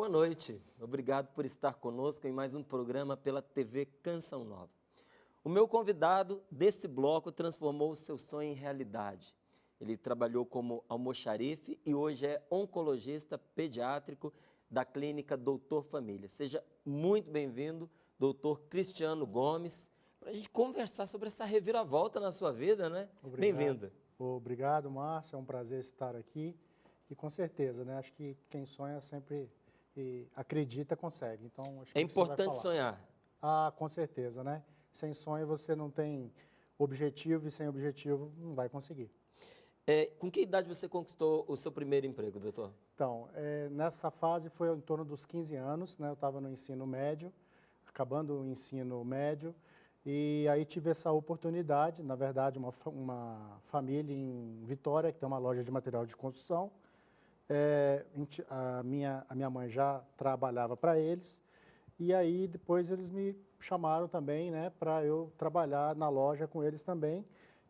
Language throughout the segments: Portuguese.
boa noite. Obrigado por estar conosco em mais um programa pela TV Canção Nova. O meu convidado desse bloco transformou o seu sonho em realidade. Ele trabalhou como almoxarife e hoje é oncologista pediátrico da clínica Doutor Família. Seja muito bem-vindo, doutor Cristiano Gomes, para a gente conversar sobre essa reviravolta na sua vida, né? Bem-vindo. Obrigado, Márcio. É um prazer estar aqui. E com certeza, né? Acho que quem sonha sempre e acredita, consegue. Então, acho que É isso você vai importante falar. sonhar. Ah, com certeza, né? Sem sonho você não tem objetivo e sem objetivo não vai conseguir. Com que idade você conquistou o seu primeiro emprego, doutor? Então, nessa fase foi em torno dos 15 anos, né? Eu estava no ensino médio, acabando o ensino médio, e aí tive essa oportunidade, na verdade, uma família em Vitória, que tem uma loja de material de construção. A minha mãe já trabalhava para eles, e aí depois eles me chamaram também, né, para eu trabalhar na loja com eles também.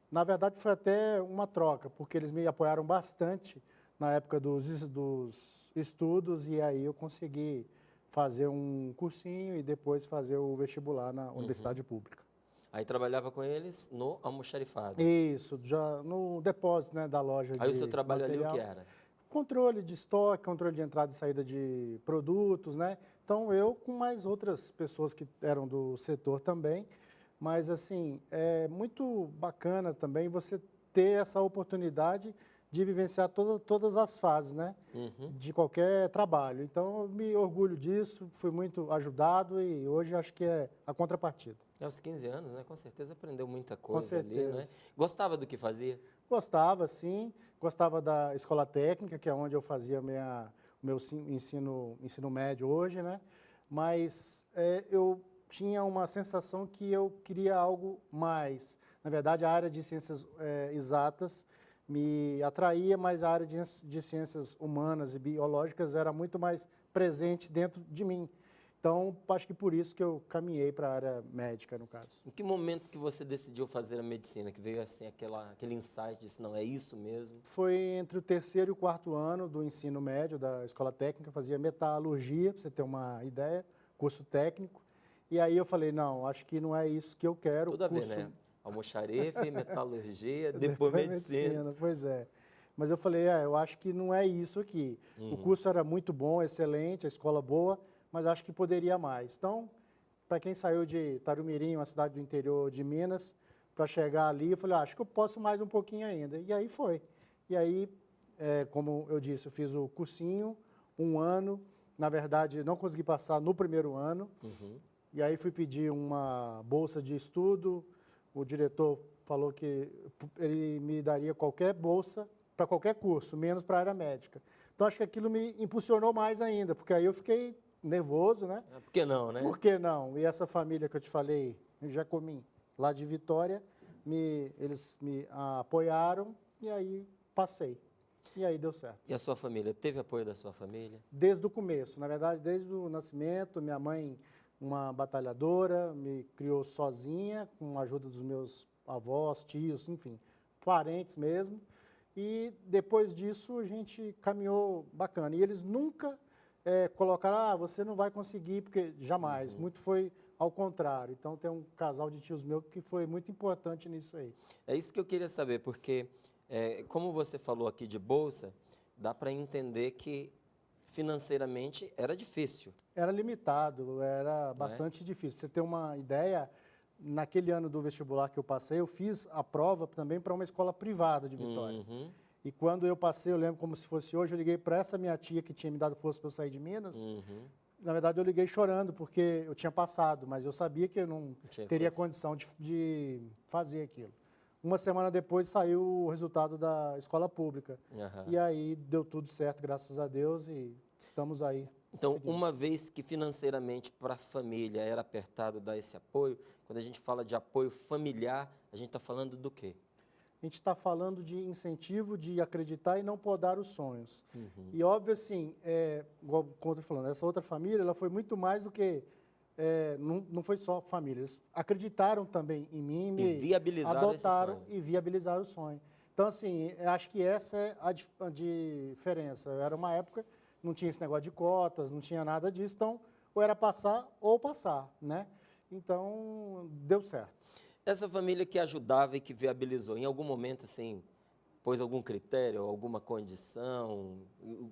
Na verdade foi até uma troca, porque eles me apoiaram bastante na época dos estudos, e aí eu consegui fazer um cursinho e depois fazer o vestibular na Universidade Pública. Aí trabalhava com eles no almoxarifado. Isso, já no depósito, né, da loja Aí de o seu trabalho material. ali o que era? Controle de estoque, controle de entrada e saída de produtos, né? Então, eu com mais outras pessoas que eram do setor também, mas, assim, é muito bacana também você ter essa oportunidade de vivenciar todas as fases, né? De qualquer trabalho. Então, eu me orgulho disso, fui muito ajudado e hoje acho que é a contrapartida. E aos 15 anos, né? Com certeza aprendeu muita Com coisa ali, né? certeza. Gostava do que fazia? Gostava, sim. Gostava da escola técnica, que é onde eu fazia o meu ensino médio hoje, né? Mas eu tinha uma sensação que eu queria algo mais. Na verdade, a área de ciências exatas me atraía, mas a área de ciências humanas e biológicas era muito mais presente dentro de mim. Então, acho que por isso que eu caminhei para a área médica, no caso. Em que momento que você decidiu fazer a medicina? Que veio assim aquele insight, disse, não, é isso mesmo? Foi entre o terceiro e o quarto ano do ensino médio da escola técnica, eu fazia metalurgia, para você ter uma ideia, curso técnico. E aí eu falei, não, acho que não é isso que eu quero. Tudo a ver, curso... né? Almoxarife, metalurgia, depois Depois medicina. pois é. Mas eu falei, eu acho que não é isso aqui. O curso era muito bom, excelente, a escola boa, mas acho que poderia mais. Então, para quem saiu de Tarumirim, uma cidade do interior de Minas, para chegar ali, eu falei, acho que eu posso mais um pouquinho ainda. E aí foi. E aí, como eu disse, eu fiz o cursinho, um ano. Na verdade, não consegui passar no primeiro ano. E aí fui pedir uma bolsa de estudo. O diretor falou que ele me daria qualquer bolsa para qualquer curso, menos para a área médica. Então, acho que aquilo me impulsionou mais ainda, porque aí eu fiquei nervoso, né? Por que não, né? Por que não? E essa família que eu te falei, em Jacomim, lá de Vitória, eles me apoiaram e aí passei. E aí deu certo. E a sua família? Teve apoio da sua família? Desde o começo, na verdade, desde o nascimento, minha mãe, uma batalhadora, me criou sozinha, com a ajuda dos meus avós, tios, enfim, parentes mesmo. E depois disso a gente caminhou bacana. E eles nunca colocaram, você não vai conseguir, porque jamais. Muito foi ao contrário. Então tem um casal de tios meus que foi muito importante nisso aí. É isso que eu queria saber, porque como você falou aqui de bolsa, dá para entender que financeiramente era difícil. Era limitado, era bastante difícil. Pra você ter uma ideia, naquele ano do vestibular que eu passei, eu fiz a prova também para uma escola privada de Vitória. E quando eu passei, eu lembro como se fosse hoje, eu liguei para essa minha tia que tinha me dado força para eu sair de Minas. Na verdade, eu liguei chorando, porque eu tinha passado, mas eu sabia que eu não teria condição de fazer aquilo. Uma semana depois saiu o resultado da escola pública. E aí deu tudo certo, graças a Deus, e estamos aí. Então, seguindo. uma vez que financeiramente para a família era apertado dar esse apoio, quando a gente fala de apoio familiar, a gente está falando do quê? A gente está falando de incentivo, de acreditar e não podar os sonhos. E óbvio assim, igual como eu estou falando, essa outra família, ela foi muito mais do que, não foi só família, eles acreditaram também em mim, me viabilizaram esse adotaram sonho. e viabilizaram o sonho. Então assim, eu acho que essa é a diferença. Era uma época, não tinha esse negócio de cotas, não tinha nada disso, então ou era passar ou passar, né? Então, deu certo. Essa família que ajudava e que viabilizou, em algum momento, assim, pôs algum critério, alguma condição?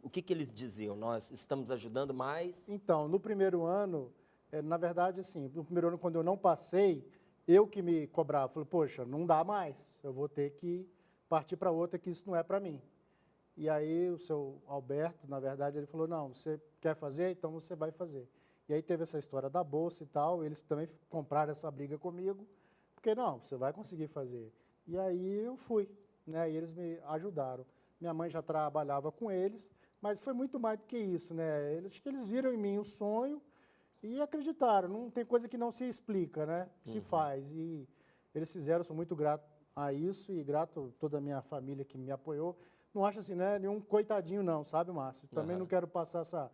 O que eles diziam? Nós estamos ajudando, mas... Então, no primeiro ano, na verdade, assim, no primeiro ano, quando eu não passei, eu que me cobrava, falei, poxa, não dá mais, eu vou ter que partir para outra, que isso não é para mim. E aí o seu Alberto, na verdade, ele falou, não, você quer fazer, então você vai fazer. E aí teve essa história da bolsa e tal, eles também compraram essa briga comigo, porque não, você vai conseguir fazer. E aí eu fui, né, e eles me ajudaram. Minha mãe já trabalhava com eles, mas foi muito mais do que isso, né, acho que eles viram em mim um sonho e acreditaram, não tem coisa que não se explica, né, se faz. E eles fizeram, eu sou muito grato a isso e grato a toda a minha família que me apoiou. Não acho assim, né, nenhum coitadinho não, sabe, Márcio? Também não quero passar essa,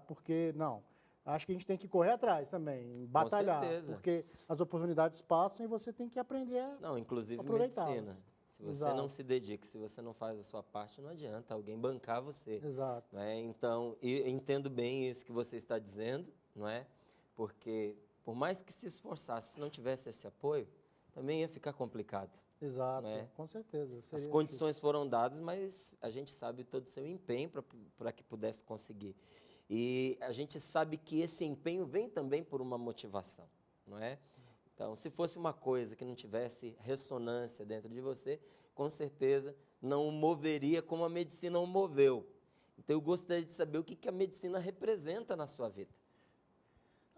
porque, não. Acho que a gente tem que correr atrás também, batalhar, porque as oportunidades passam e você tem que aprender a Não, inclusive aproveitá-las. medicina. Se você não se dedica, se você não faz a sua parte, não adianta alguém bancar você. Exato. Não é? Então, eu entendo bem isso que você está dizendo, não é? Porque, por mais que se esforçasse, se não tivesse esse apoio, também ia ficar complicado. Exato, não é? com certeza. As condições foram dadas, mas a gente sabe todo o seu empenho para que pudesse conseguir. E a gente sabe que esse empenho vem também por uma motivação, não é? Então, se fosse uma coisa que não tivesse ressonância dentro de você, com certeza não o moveria como a medicina o moveu. Então, eu gostaria de saber o que a medicina representa na sua vida.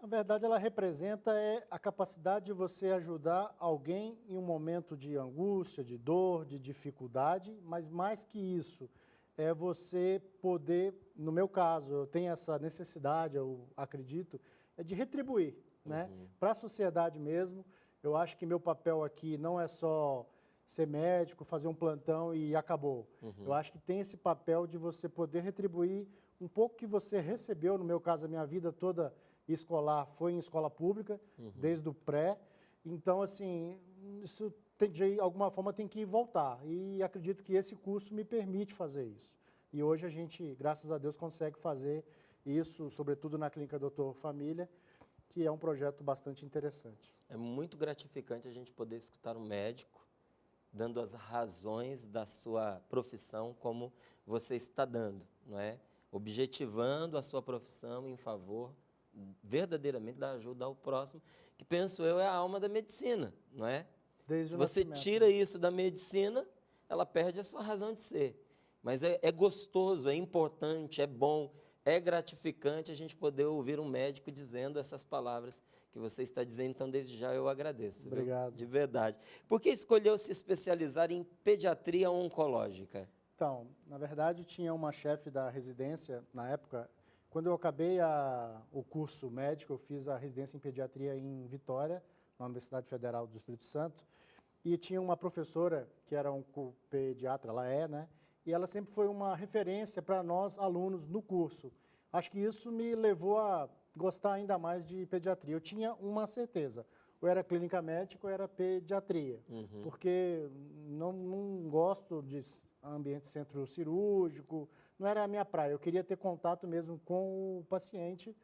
Na verdade, ela representa a capacidade de você ajudar alguém em um momento de angústia, de dor, de dificuldade, mas mais que isso, é você poder, no meu caso, eu tenho essa necessidade, eu acredito, é de retribuir, né? Para a sociedade mesmo. Eu acho que meu papel aqui não é só ser médico, fazer um plantão e acabou. Eu acho que tem esse papel de você poder retribuir um pouco que você recebeu, no meu caso, a minha vida toda escolar foi em escola pública, desde o pré. Então, assim, isso de alguma forma tem que voltar. E acredito que esse curso me permite fazer isso. E hoje a gente, graças a Deus, consegue fazer isso, sobretudo na Clínica Doutor Família, que é um projeto bastante interessante. É muito gratificante a gente poder escutar um médico dando as razões da sua profissão como você está dando, não é? Objetivando a sua profissão em favor verdadeiramente da ajuda ao próximo, que penso eu é a alma da medicina, não é? Desde Se o você nascimento. tira isso da medicina, ela perde a sua razão de ser. Mas é gostoso, é importante, é bom, é gratificante a gente poder ouvir um médico dizendo essas palavras que você está dizendo. Então, desde já eu agradeço. Obrigado. Viu? De verdade. Por que escolheu se especializar em pediatria oncológica? Então, na verdade, tinha uma chefe da residência, na época, quando eu acabei o curso médico, eu fiz a residência em pediatria em Vitória, na Universidade Federal do Espírito Santo, e tinha uma professora que era um pediatra, ela é, né? E ela sempre foi uma referência para nós, alunos, no curso. Acho que isso me levou a gostar ainda mais de pediatria. Eu tinha uma certeza, ou era clínica médica ou era pediatria, porque não gosto de ambiente centro cirúrgico, não era a minha praia. Eu queria ter contato mesmo com o paciente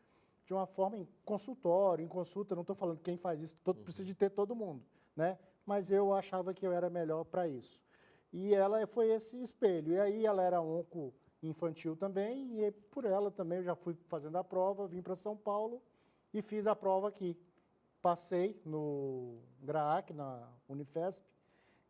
de uma forma em consultório, em consulta. Não estou falando que quem faz isso precisa de ter todo mundo, né? Mas eu achava que eu era melhor para isso. E ela foi esse espelho. E aí ela era onco infantil também, e por ela também eu já fui fazendo a prova, vim para São Paulo e fiz a prova aqui. Passei no GRAAC, na Unifesp,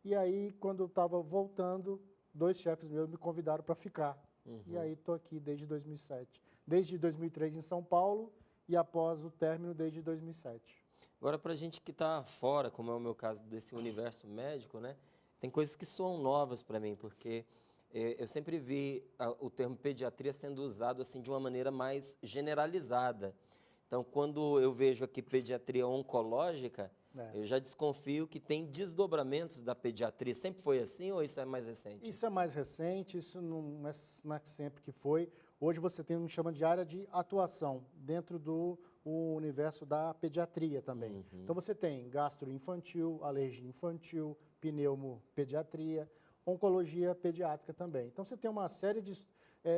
e aí quando eu estava voltando, 2 chefes meus me convidaram para ficar. E aí estou aqui desde 2007. Desde 2003 em São Paulo e após o término desde 2007. Agora, para a gente que está fora, como é o meu caso desse universo médico, né, tem coisas que soam novas para mim, porque eu sempre vi o termo pediatria sendo usado assim de uma maneira mais generalizada. Então, quando eu vejo aqui pediatria oncológica, eu já desconfio que tem desdobramentos da pediatria. Sempre foi assim ou isso é mais recente? Isso é mais recente, isso não é sempre que foi. Hoje você tem o que chama de área de atuação dentro do universo da pediatria também. Então você tem gastroinfantil, alergia infantil, pneumopediatria. oncologia pediátrica também. Então, você tem uma série de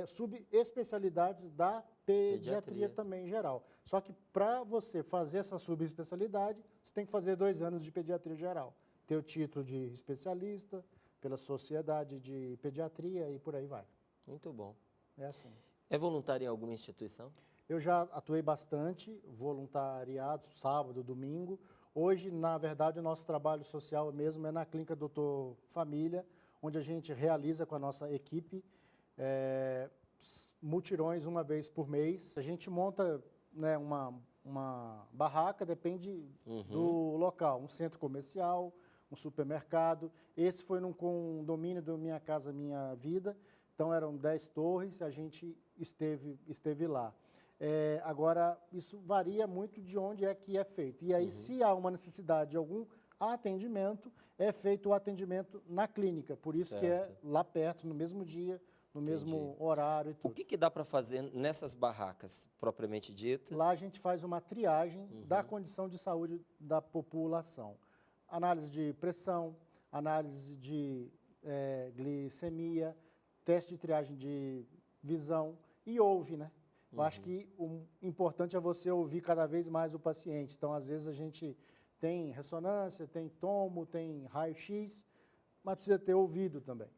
subespecialidades da pediatria também em geral. Só que para você fazer essa subespecialidade, você tem que fazer 2 anos de pediatria geral. Ter o título de especialista pela Sociedade de Pediatria e por aí vai. Muito bom. É assim. É voluntário em alguma instituição? Eu já atuei bastante, voluntariado, sábado, domingo. Hoje, na verdade, o nosso trabalho social mesmo é na Clínica Doutor Família, onde a gente realiza com a nossa equipe mutirões uma vez por mês. A gente monta, né, uma barraca, depende do local, um centro comercial, um supermercado. Esse foi num condomínio do Minha Casa Minha Vida, então eram 10 torres, a gente esteve lá. Agora, isso varia muito de onde é que é feito. E aí, se há uma necessidade de algum atendimento, é feito o atendimento na clínica. Por isso que é lá perto, no mesmo dia, no mesmo horário e tudo. O que dá para fazer nessas barracas, propriamente dito? Lá a gente faz uma triagem da condição de saúde da população. Análise de pressão, análise de glicemia, teste de triagem de visão e ouve, né? Eu acho que o importante é você ouvir cada vez mais o paciente. Então, às vezes, a gente tem ressonância, tem tomo, tem raio-x, mas precisa ter ouvido também.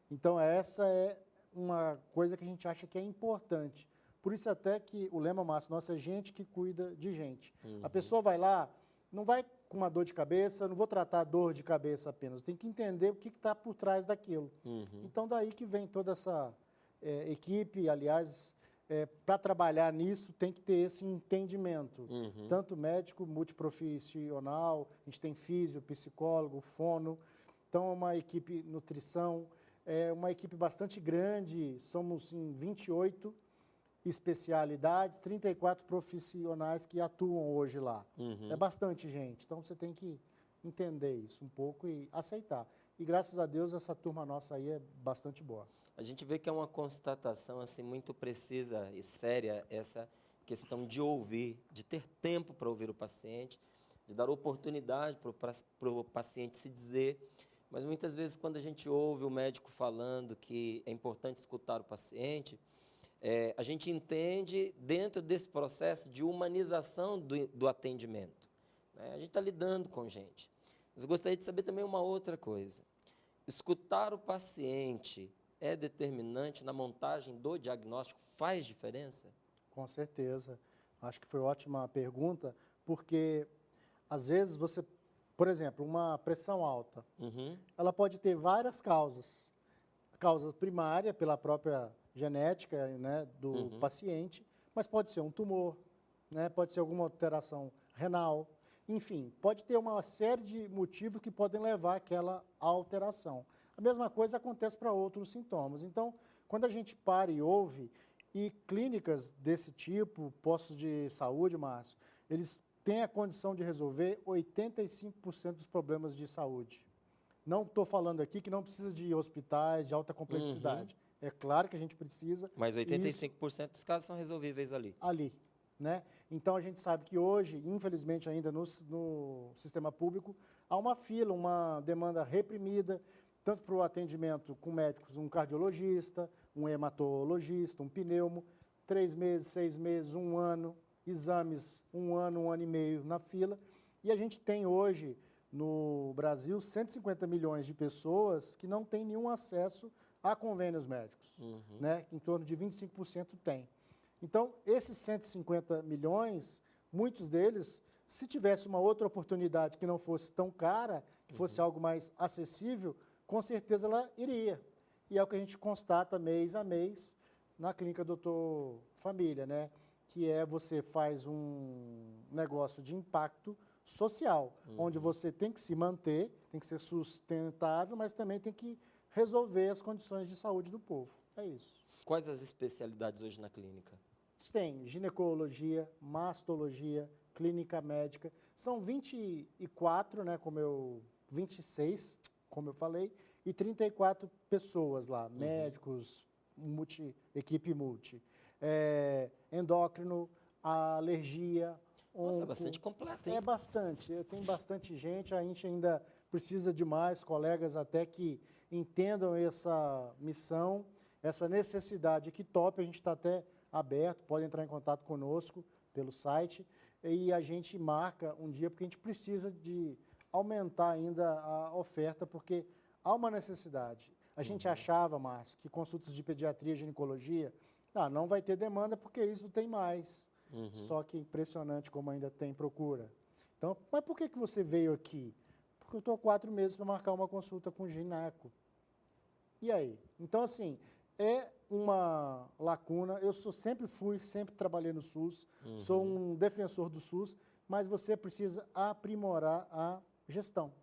Então, essa é uma coisa que a gente acha que é importante. Por isso até que o lema máximo nosso é gente que cuida de gente. A pessoa vai lá, não vai com uma dor de cabeça, não vou tratar a dor de cabeça apenas, tem que entender o que está por trás daquilo. Então, daí que vem toda essa equipe, aliás, para trabalhar nisso tem que ter esse entendimento, tanto médico, multiprofissional, a gente tem físio, psicólogo, fono, então é uma equipe nutrição, é uma equipe bastante grande, somos em 28 especialidades, 34 profissionais que atuam hoje lá. É bastante gente, então você tem que entender isso um pouco e aceitar. E graças a Deus essa turma nossa aí é bastante boa. A gente vê que é uma constatação assim muito precisa e séria essa questão de ouvir, de ter tempo para ouvir o paciente, de dar oportunidade para o paciente se dizer. Mas muitas vezes quando a gente ouve o médico falando que é importante escutar o paciente, a gente entende dentro desse processo de humanização do atendimento, né? A gente está lidando com gente. Mas eu gostaria de saber também uma outra coisa. Escutar o paciente é determinante na montagem do diagnóstico? Faz diferença? Com certeza. Acho que foi ótima pergunta, porque às vezes você, por exemplo, uma pressão alta, ela pode ter várias causas. Causa primária, pela própria genética, né, do paciente, mas pode ser um tumor, né, pode ser alguma alteração renal, enfim, pode ter uma série de motivos que podem levar àquela alteração. A mesma coisa acontece para outros sintomas. Então, quando a gente para e ouve, e clínicas desse tipo, postos de saúde, Márcio, eles têm a condição de resolver 85% dos problemas de saúde. Não estou falando aqui que não precisa de hospitais de alta complexidade. É claro que a gente precisa. Mas 85% dos casos são resolvíveis ali. Ali, né? Então, a gente sabe que hoje, infelizmente ainda no sistema público, há uma fila, uma demanda reprimida, tanto para o atendimento com médicos, um cardiologista, um hematologista, um pneumo, 3 meses, 6 meses, 1 ano, exames 1 ano e meio na fila. E a gente tem hoje, no Brasil, 150 milhões de pessoas que não têm nenhum acesso a convênios médicos, né? Em torno de 25% tem. Então, esses 150 milhões, muitos deles, se tivesse uma outra oportunidade que não fosse tão cara, que fosse algo mais acessível, com certeza ela iria. E é o que a gente constata mês a mês na Clínica Doutor Família, né? Que é você faz um negócio de impacto social, onde você tem que se manter, tem que ser sustentável, mas também tem que resolver as condições de saúde do povo. É isso. Quais as especialidades hoje na clínica? A gente tem ginecologia, mastologia, clínica médica. São 24, né, 26, como eu falei, e 34 pessoas lá, médicos, equipe multi. Endócrino, alergia. Nossa, é bastante completo, hein? É bastante. Tem bastante gente, a gente ainda precisa de mais colegas até que entendam essa missão, essa necessidade, que top, a gente está até aberto, pode entrar em contato conosco pelo site, e a gente marca um dia, porque a gente precisa de aumentar ainda a oferta, porque há uma necessidade. A gente achava, Márcio, que consultas de pediatria e ginecologia, não vai ter demanda porque isso tem mais. Só que é impressionante como ainda tem procura. Então, mas por que você veio aqui? Porque eu estou há 4 meses para marcar uma consulta com o gineco. E aí? Então, assim, é uma lacuna. Eu sempre trabalhei no SUS, sou um defensor do SUS, mas você precisa aprimorar a gestão.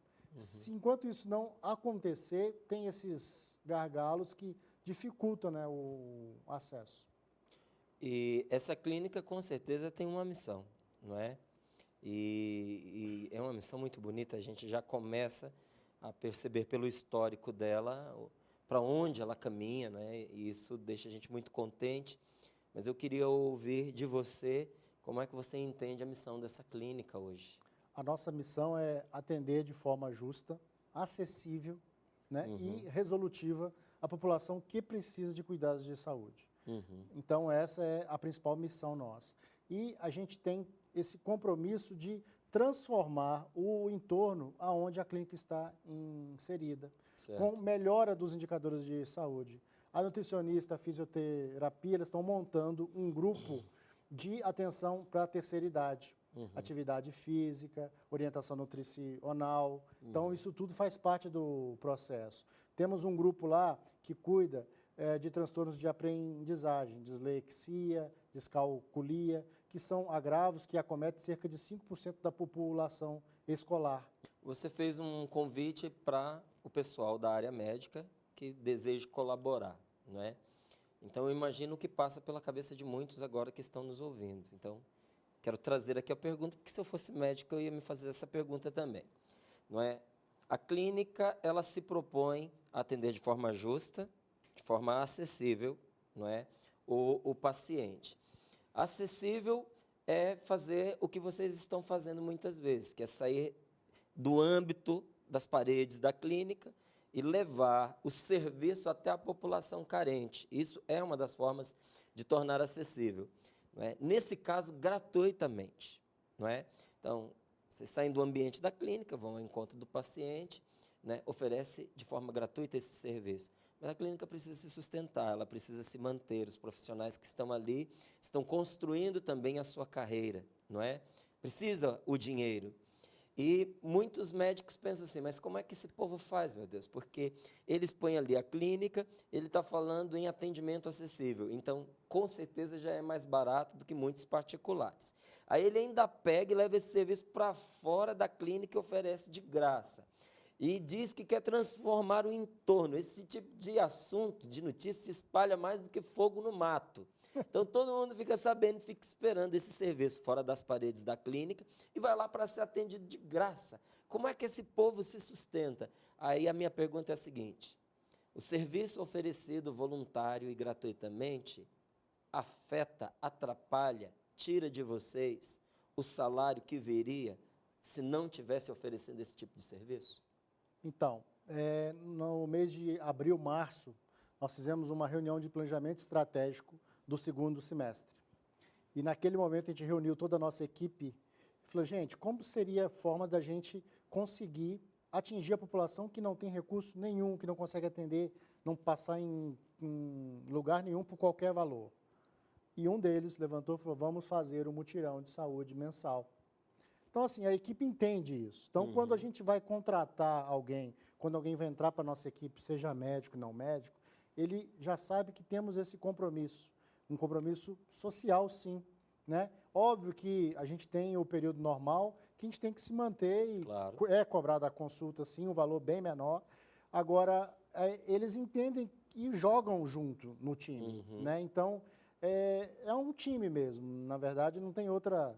Enquanto isso não acontecer, tem esses gargalos que dificultam, né, o acesso. E essa clínica, com certeza, tem uma missão, não é? E é uma missão muito bonita, a gente já começa a perceber pelo histórico dela para onde ela caminha, né? E isso deixa a gente muito contente. Mas eu queria ouvir de você como é que você entende a missão dessa clínica hoje. A nossa missão é atender de forma justa, acessível, né, e resolutiva a população que precisa de cuidados de saúde. Então, essa é a principal missão nossa. E a gente tem esse compromisso de transformar o entorno aonde a clínica está inserida, com melhora dos indicadores de saúde. A nutricionista, a fisioterapia, eles estão montando um grupo de atenção para a terceira idade. Atividade física, orientação nutricional. Então, isso tudo faz parte do processo. Temos um grupo lá que cuida de transtornos de aprendizagem, dislexia, descalculia, que são agravos que acometem cerca de 5% da população escolar. Você fez um convite para o pessoal da área médica que deseja colaborar, não é? Então, eu imagino o que passa pela cabeça de muitos agora que estão nos ouvindo. Então, quero trazer aqui a pergunta, porque se eu fosse médico, eu ia me fazer essa pergunta também, não é? A clínica, ela se propõe a atender de forma justa, de forma acessível, não é? O paciente. Acessível é fazer o que vocês estão fazendo muitas vezes, que é sair do âmbito das paredes da clínica e levar o serviço até a população carente. Isso é uma das formas de tornar acessível. Não é? Nesse caso, gratuitamente. Não é? Então, vocês saem do ambiente da clínica, vão ao encontro do paciente, né? Oferece de forma gratuita esse serviço. Mas a clínica precisa se sustentar, ela precisa se manter. Os profissionais que estão ali estão construindo também a sua carreira, não é? Precisa o dinheiro. E muitos médicos pensam assim, mas como é que esse povo faz, meu Deus? Porque eles põem ali a clínica, ele está falando em atendimento acessível, então, com certeza, já é mais barato do que muitos particulares. Aí ele ainda pega e leva esse serviço para fora da clínica e oferece de graça. E diz que quer transformar o entorno. Esse tipo de assunto, de notícia, se espalha mais do que fogo no mato. Então, todo mundo fica sabendo, fica esperando esse serviço fora das paredes da clínica e vai lá para ser atendido de graça. Como é que esse povo se sustenta? Aí a minha pergunta é a seguinte: o serviço oferecido voluntário e gratuitamente afeta, atrapalha, tira de vocês o salário que viria se não tivesse oferecendo esse tipo de serviço? Então, no mês de abril, março, nós fizemos uma reunião de planejamento estratégico do 2º semestre. E naquele momento a gente reuniu toda a nossa equipe e falou, gente, como seria a forma da gente conseguir atingir a população que não tem recurso nenhum, que não consegue atender, não passar em lugar nenhum por qualquer valor. E um deles levantou e falou, vamos fazer um mutirão de saúde mensal. Então, assim, a equipe entende isso. Então, quando a gente vai contratar alguém, quando alguém vai entrar para a nossa equipe, seja médico, não médico, ele já sabe que temos esse compromisso, um compromisso social, sim, né? Óbvio que a gente tem o período normal, que a gente tem que se manter e Claro. é cobrado a consulta, sim, um valor bem menor. Agora, eles entendem e jogam junto no time, né? Então, é um time mesmo. Na verdade, não tem outra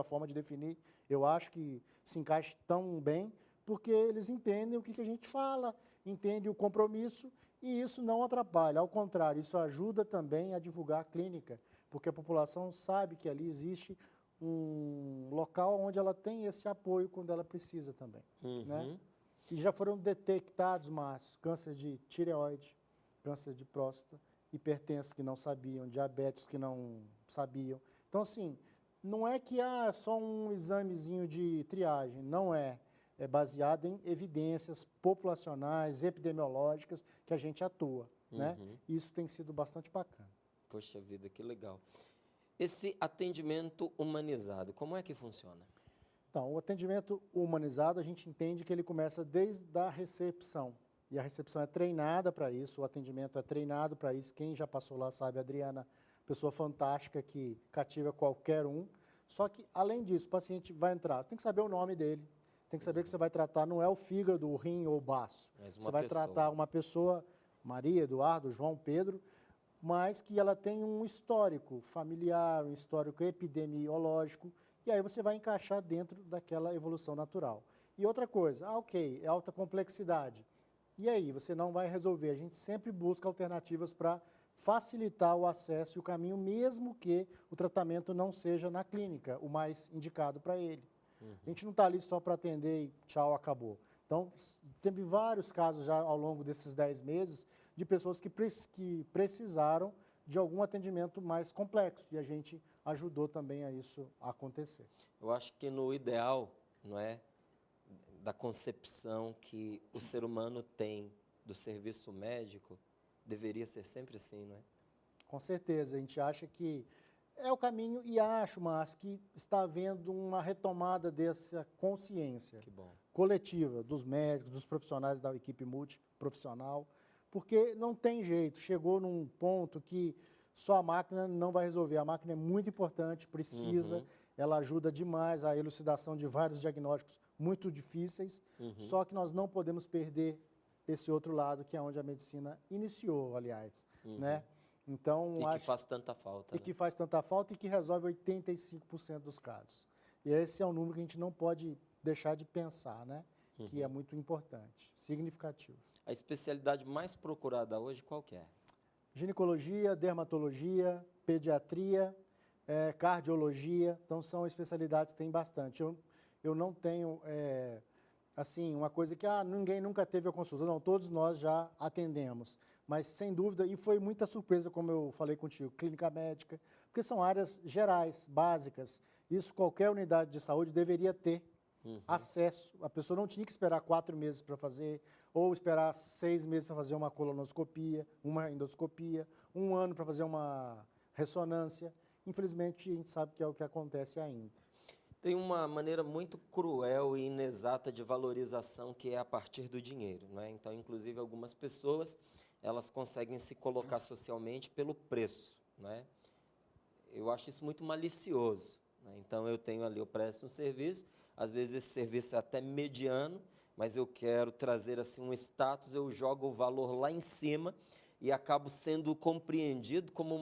forma de definir. Eu acho que se encaixa tão bem, porque eles entendem o que a gente fala, entendem o compromisso, e isso não atrapalha. Ao contrário, isso ajuda também a divulgar a clínica, porque a população sabe que ali existe um local onde ela tem esse apoio quando ela precisa também, né? Uhum. E já foram detectados, Márcio, câncer de tireoide, câncer de próstata, hipertensos que não sabiam, diabéticos que não sabiam. Então, assim, não é que é só um examezinho de triagem, não é. É baseado em evidências populacionais, epidemiológicas, que a gente atua, né? Uhum. E isso tem sido bastante bacana. Poxa vida, que legal. Esse atendimento humanizado, como é que funciona? Então, o atendimento humanizado, a gente entende que ele começa desde a recepção. E a recepção é treinada para isso, o atendimento é treinado para isso. Quem já passou lá sabe, a Adriana, pessoa fantástica que cativa qualquer um. Só que, além disso, o paciente vai entrar, tem que saber o nome dele, tem que saber que você vai tratar, não é o fígado, o rim ou o baço. Mas uma Você vai pessoa. tratar uma pessoa, Maria, Eduardo, João, Pedro, mas que ela tem um histórico familiar, um histórico epidemiológico, e aí você vai encaixar dentro daquela evolução natural. E outra coisa, ok, é alta complexidade. E aí, você não vai resolver. A gente sempre busca alternativas para facilitar o acesso e o caminho, mesmo que o tratamento não seja na clínica o mais indicado para ele. A gente não está ali só para atender e tchau, acabou. Então, teve vários casos já ao longo desses 10 meses de pessoas que precisaram de algum atendimento mais complexo e a gente ajudou também a isso acontecer. Eu acho que no ideal, não é, da concepção que o ser humano tem do serviço médico, deveria ser sempre assim, não é? Com certeza, a gente acha que é o caminho e acho, mas que está havendo uma retomada dessa consciência Que bom. coletiva dos médicos, dos profissionais da equipe multiprofissional, porque não tem jeito, chegou num ponto que só a máquina não vai resolver. A máquina é muito importante, precisa, ela ajuda demais a elucidação de vários diagnósticos muito difíceis, só que nós não podemos perder esse outro lado, que é onde a medicina iniciou, aliás, né? Então, E que faz tanta falta. e que faz tanta falta e que resolve 85% dos casos. E esse é um número que a gente não pode deixar de pensar, né? Que é muito importante, significativo. A especialidade mais procurada hoje qual que é? Ginecologia, dermatologia, pediatria, cardiologia, então são especialidades que tem bastante. Eu não tenho, assim, uma coisa que ninguém nunca teve a consulta. Não, todos nós já atendemos. Mas, sem dúvida, e foi muita surpresa, como eu falei contigo, clínica médica, porque são áreas gerais, básicas. Isso qualquer unidade de saúde deveria ter acesso. A pessoa não tinha que esperar 4 meses para fazer, ou esperar 6 meses para fazer uma colonoscopia, uma endoscopia, 1 ano para fazer uma ressonância. Infelizmente, a gente sabe que é o que acontece ainda. Tem uma maneira muito cruel e inexata de valorização que é a partir do dinheiro, não é? Então, inclusive, algumas pessoas, elas conseguem se colocar socialmente pelo preço, não é? Eu acho isso muito malicioso, né? Então, eu presto um serviço, às vezes esse serviço é até mediano, mas eu quero trazer assim um status, eu jogo o valor lá em cima e acabo sendo compreendido como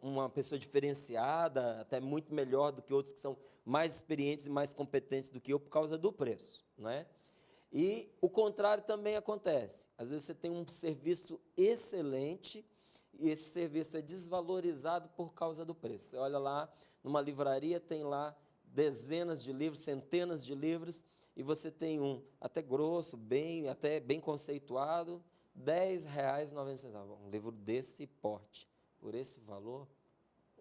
uma pessoa diferenciada, até muito melhor do que outros que são mais experientes e mais competentes do que eu por causa do preço, não é? E o contrário também acontece. Às vezes você tem um serviço excelente e esse serviço é desvalorizado por causa do preço. Você olha lá, numa livraria tem lá dezenas de livros, centenas de livros, e você tem um até grosso, até bem conceituado, R$10,90. Um livro desse porte, por esse valor,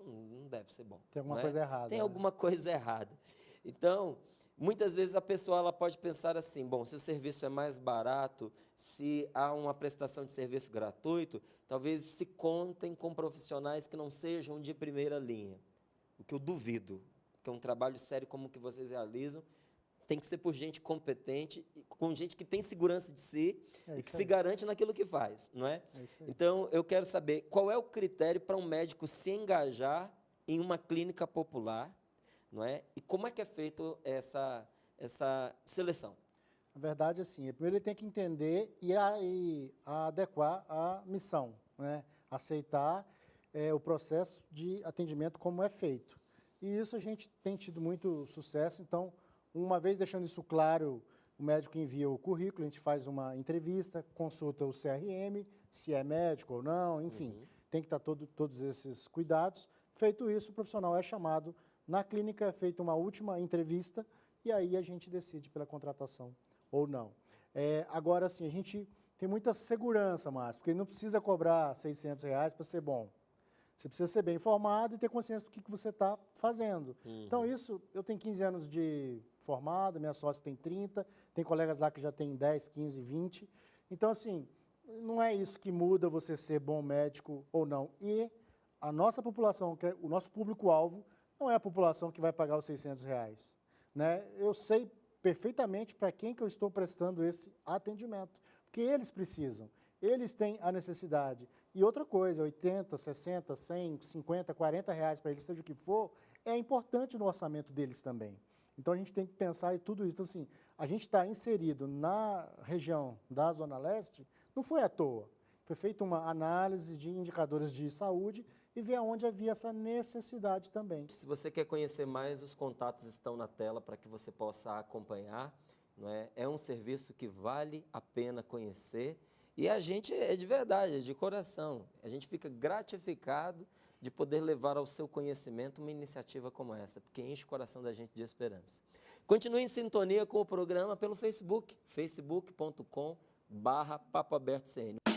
não deve ser bom. Tem alguma não é? coisa errada. Tem né? alguma coisa errada. Então, muitas vezes a pessoa ela pode pensar assim, bom, se o serviço é mais barato, se há uma prestação de serviço gratuito, talvez se contem com profissionais que não sejam de primeira linha. O que eu duvido, que é um trabalho sério como o que vocês realizam, tem que ser por gente competente, com gente que tem segurança de si e que se garante naquilo que faz, não é? Então, eu quero saber qual é o critério para um médico se engajar em uma clínica popular, não é? E como é que é feita essa seleção? Na verdade, assim, primeiro ele tem que entender e adequar a missão, né? Aceitar o processo de atendimento como é feito. E isso a gente tem tido muito sucesso, então, uma vez deixando isso claro, o médico envia o currículo, a gente faz uma entrevista, consulta o CRM, se é médico ou não, enfim, tem que estar todos esses cuidados. Feito isso, o profissional é chamado Na clínica é feita uma última entrevista e aí a gente decide pela contratação ou não. Agora, sim, a gente tem muita segurança, Márcio, porque não precisa cobrar R$ 600 para ser bom. Você precisa ser bem informado e ter consciência do que você está fazendo. Então, isso, eu tenho 15 anos de formado, minha sócia tem 30, tem colegas lá que já têm 10, 15, 20. Então, assim, não é isso que muda você ser bom médico ou não. E a nossa população, que é o nosso público-alvo, não é a população que vai pagar os R$ 600. Né? Eu sei perfeitamente para quem que eu estou prestando esse atendimento, porque eles precisam, eles têm a necessidade. E outra coisa, 80, 60, 100, 50, R$ 40 para eles, seja o que for, é importante no orçamento deles também. Então, a gente tem que pensar em tudo isso. Então, assim, a gente está inserido na região da Zona Leste, não foi à toa. Foi feita uma análise de indicadores de saúde e ver onde havia essa necessidade também. Se você quer conhecer mais, os contatos estão na tela para que você possa acompanhar. Não é? É um serviço que vale a pena conhecer. E a gente é de verdade, é de coração. A gente fica gratificado de poder levar ao seu conhecimento uma iniciativa como essa, porque enche o coração da gente de esperança. Continue em sintonia com o programa pelo Facebook, facebook.com/papoabertocn.